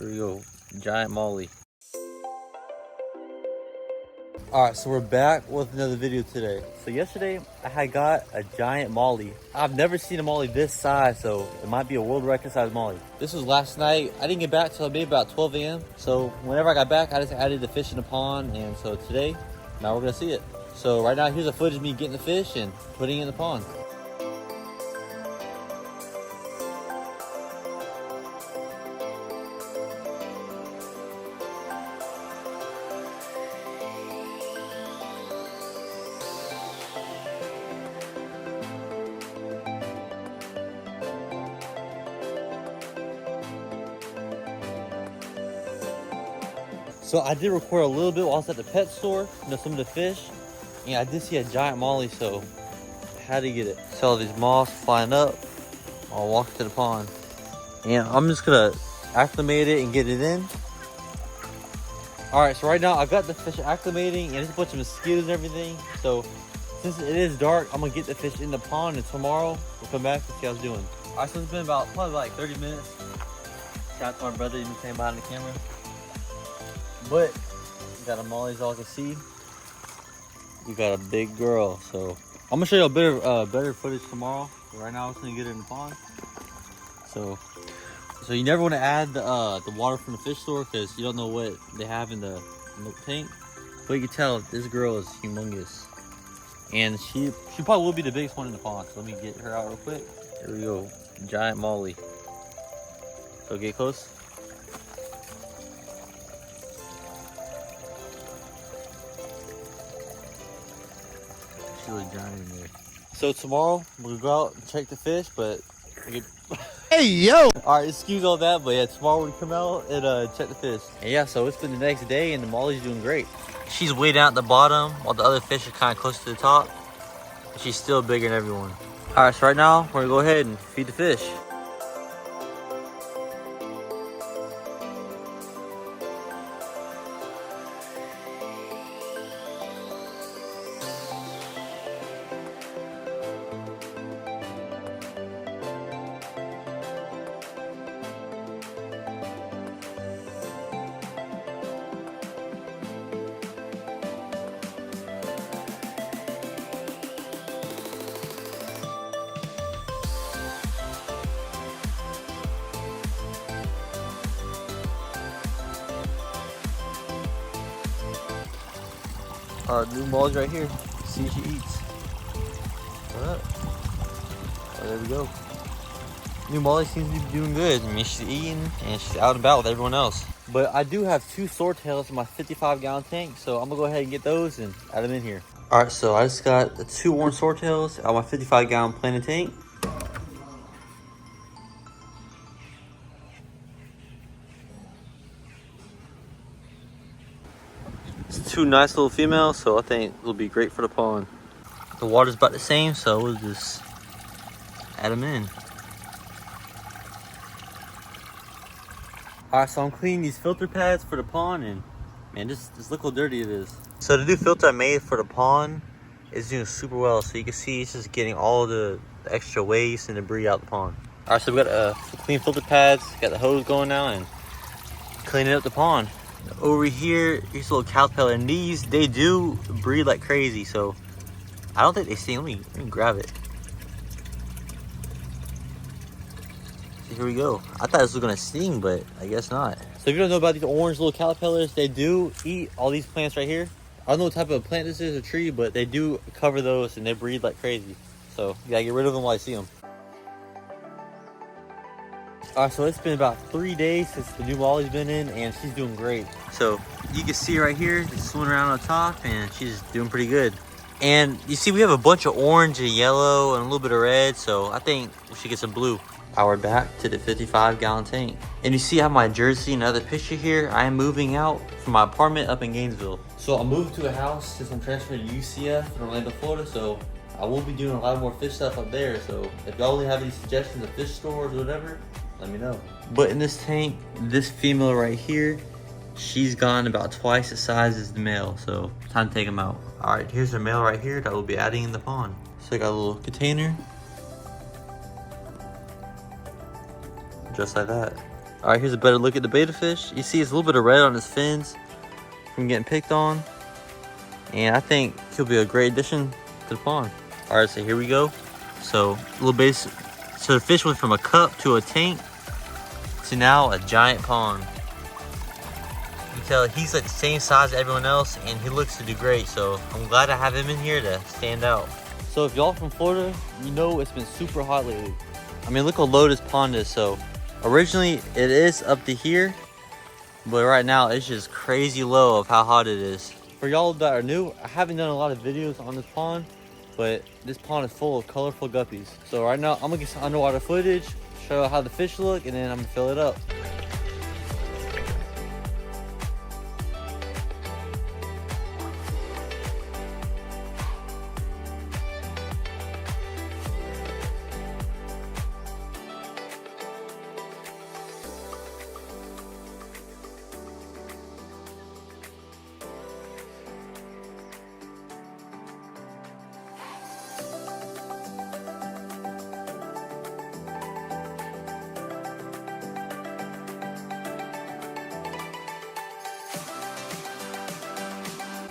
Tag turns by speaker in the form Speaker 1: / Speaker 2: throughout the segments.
Speaker 1: Here we go, giant molly. Alright, so we're back with another video today. So yesterday, I had got a giant molly. I've never seen a molly this size, so it might be a world record size molly. This was last night. I didn't get back till maybe about 12 a.m. So whenever I got back, I just added the fish in the pond. And so today, now we're gonna see it. So right now, here's the footage of me getting the fish and putting it in the pond. So I did record a little bit while I was at the pet store, some of the fish. And I did see a giant molly, so I had to get it. See all these moths flying up. I'll walk to the pond. And I'm just gonna acclimate it and get it in. All right, so right now I got the fish acclimating and there's a bunch of mosquitoes and everything. So since it is dark, I'm gonna get the fish in the pond and tomorrow we'll come back and see how it's doing. All right, so it's been probably like 30 minutes. Shout out to my brother, he's been standing behind the camera. But we got a molly, as y'all can see. We got a big girl, so I'm gonna show you a better footage tomorrow. Right now, I'm just gonna get it in the pond. So you never want to add the water from the fish store because you don't know what they have in the tank. But you can tell this girl is humongous, and she probably will be the biggest one in the pond. So let me get her out real quick. Here we go, giant molly. So get close. Really giant in there. So tomorrow we'll go out and check the fish, but
Speaker 2: hey yo!
Speaker 1: Alright, excuse all that, but yeah, tomorrow we come out and check the fish. And yeah, so it's been the next day and the molly's doing great. She's way down at the bottom while the other fish are kind of close to the top. But she's still bigger than everyone. Alright, so right now we're gonna go ahead and feed the fish. New molly's right here. See if she eats. Alright. Oh, there we go. New molly seems to be doing good. I mean, she's eating and she's out and about with everyone else. But I do have 2 swordtails in my 55-gallon tank, so I'm gonna go ahead and get those and add them in here. Alright, so I just got the 2 orange swordtails out of my 55-gallon planted tank. It's 2 nice little females, so I think it'll be great for the pond. The water's about the same, so we'll just add them in. Alright, so I'm cleaning these filter pads for the pond, and man, just look how dirty it is. So the new filter I made for the pond is doing super well. So you can see it's just getting all the extra waste and debris out the pond. Alright, so we got clean filter pads, got the hose going now, and cleaning up the pond. Over here, here's a little caterpillar, and these, they do breed like crazy, so I don't think they sting. Let me grab it. So here we go. I thought this was gonna sting, but I guess not. So if you don't know about these orange little caterpillars, they do eat all these plants right here. I don't know what type of plant this is, a tree, but they do cover those and they breed like crazy. So you gotta get rid of them while you see them. Alright, so it's been about 3 days since the new molly's been in, and she's doing great. So you can see right here, just swimming around on top, and she's doing pretty good. And you see we have a bunch of orange and yellow and a little bit of red, so I think we should get some blue. We're back to the 55-gallon tank. And you see I have my jersey and another picture here. I am moving out from my apartment up in Gainesville. So I'm moving to a house since I'm transferring to UCF in Orlando, Florida, so I will be doing a lot more fish stuff up there. So if y'all have any suggestions of fish stores or whatever, let me know. But in this tank, this female right here, she's gone about twice the size as the male, so time to take them out. All right, here's the male right here that we'll be adding in the pond. So I got a little container, just like that. All right, here's a better look at the betta fish. You see it's a little bit of red on his fins from getting picked on. And I think he'll be a great addition to the pond. All right, so here we go. So a little base. So the fish went from a cup to a tank to now a giant pond. You can tell he's like the same size as everyone else, and he looks to do great. So I'm glad I have him in here to stand out. So if y'all from Florida, you know it's been super hot lately. I mean, look how low this pond is. So originally it is up to here, but right now it's just crazy low of how hot it is. For y'all that are new, I haven't done a lot of videos on this pond, but this pond is full of colorful guppies. So right now I'm gonna get some underwater footage, show how the fish look, and then I'm gonna fill it up.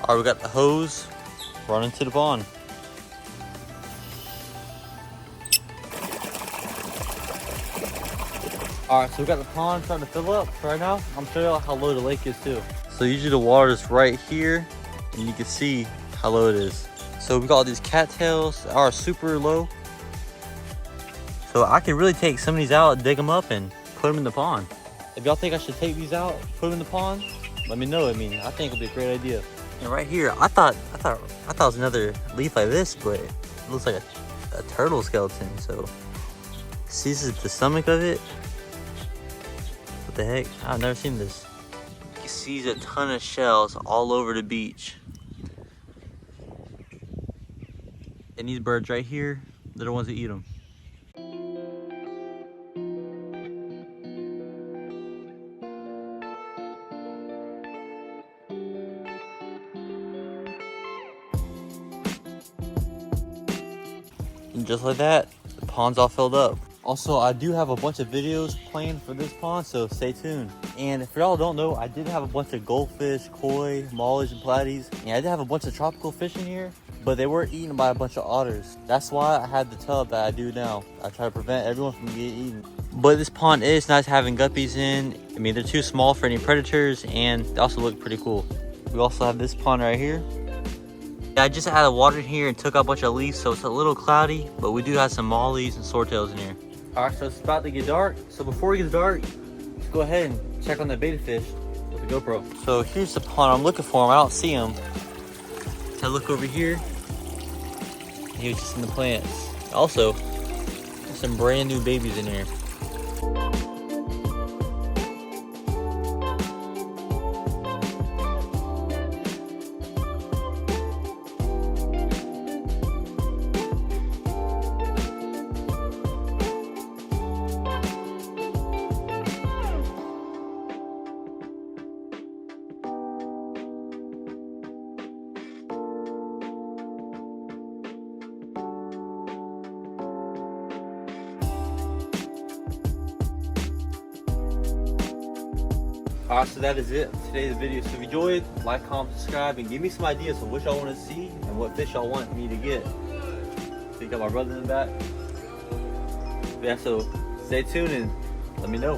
Speaker 1: All right, we got the hose running to the pond. All right, so we got the pond starting to fill up. Right now, I'm showing y'all how low the lake is too. So usually the water is right here, and you can see how low it is. So we got all these cattails that are super low. So I can really take some of these out, dig them up, and put them in the pond. If y'all think I should take these out, put them in the pond, let me know. I mean, I think it'll be a great idea. And right here, I thought it was another leaf like this, but it looks like a turtle skeleton. So, see, this is the stomach of it. What the heck? I've never seen this. You can see a ton of shells all over the beach. And these birds right here, they're the ones that eat them. And just like that, the pond's all filled up. Also, I do have a bunch of videos planned for this pond, so stay tuned. And if y'all don't know, I did have a bunch of goldfish, koi, mollies, and platies. And I did have a bunch of tropical fish in here, but they were eaten by a bunch of otters. That's why I had the tub that I do now. I try to prevent everyone from getting eaten. But this pond is nice having guppies in. I mean, they're too small for any predators, and they also look pretty cool. We also have this pond right here. I just added water in here and took out a bunch of leaves, so it's a little cloudy, but we do have some mollies and swordtails in here. All right, so it's about to get dark. So before it gets dark, let's go ahead and check on that betta fish with the GoPro. So here's the pond. I'm looking for him. I don't see him. So I look over here. He was just in the plants. Also, there's some brand new babies in here. Alright, so that is it for today's video. So if you enjoyed, like, comment, subscribe, and give me some ideas of what y'all want to see and what fish y'all want me to get. So you got my brother in the back. Yeah, so stay tuned and let me know.